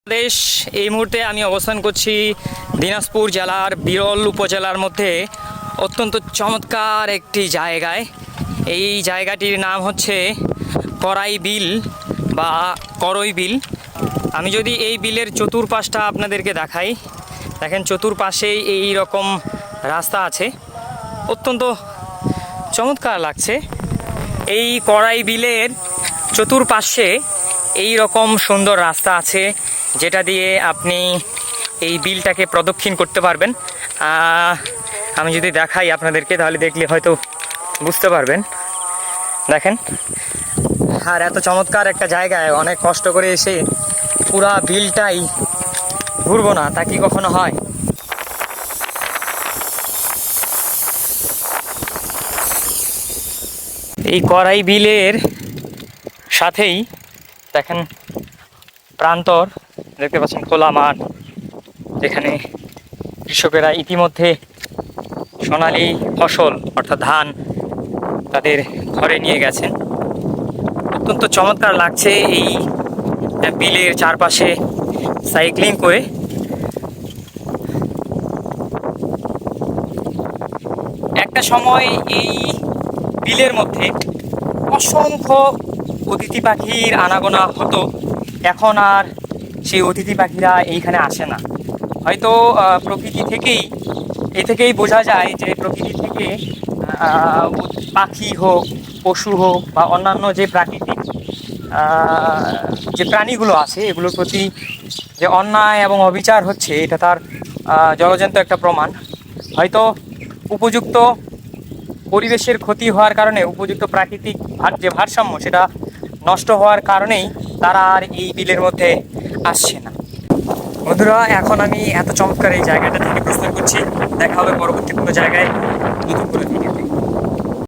বাংলাদেশ। এই মুহূর্তে আমি অবস্থান করছি দিনাজপুর জেলার বিরল উপজেলার মধ্যে অত্যন্ত চমৎকার একটি জায়গায়। এই জায়গাটির নাম হচ্ছে করাই বিল বা করই বিল। আমি যদি এই বিলের চতুর্পাশটা আপনাদেরকে দেখাই, দেখেন চতুর্পাশেই এই রকম রাস্তা আছে, অত্যন্ত চমৎকার লাগছে। এই করাই বিলের চতুর্পাশে এই রকম সুন্দর রাস্তা আছে, যেটা দিয়ে আপনি এই বিলটাকে প্রদক্ষিণ করতে পারবেন। আমি যদি দেখাই আপনাদেরকে, তাহলে দেখলে হয়তো বুঝতে পারবেন। দেখেন, আর এত চমৎকার একটা জায়গায় অনেক কষ্ট করে এসে পুরা বিলটাই ঘুরবো না, তা কি কখনো হয়? এই করাই বিলের সাথেই দেখেন প্রান্তর, দেখতে পাচ্ছেন খোলা মাঠ, যেখানে কৃষকেরা ইতিমধ্যে সোনালী ফসল অর্থাৎ ধান তাদের ঘরে নিয়ে গেছেন। অত্যন্ত চমৎকার লাগছে এই বিলের চারপাশে সাইক্লিং করে। একটা সময় এই বিলের মধ্যে অসংখ্য অতিথি পাখির আনাগোনা হতো, এখন আর সেই অতিথি পাখিরা এইখানে আসে না। হয়তো প্রকৃতি থেকেই বোঝা যায় যে প্রকৃতি থেকে পাখি হোক, পশু হোক বা অন্যান্য যে প্রাকৃতিক যে প্রাণীগুলো আছে, এগুলোর প্রতি যে অন্যায় এবং অবিচার হচ্ছে, এটা তার জলজ্যান্ত একটা প্রমাণ। হয়তো উপযুক্ত পরিবেশের ক্ষতি হওয়ার কারণে, উপযুক্ত প্রাকৃতিক যে ভারসাম্য সেটা নষ্ট হওয়ার কারণেই তারা আর এই বিলের মধ্যে আসছে না। বন্ধুরা, এখন আমি এত চমৎকার এই জায়গাটা থেকে প্রস্থান করছি। দেখা হবে পরবর্তী কোনো জায়গায় নতুন কোনো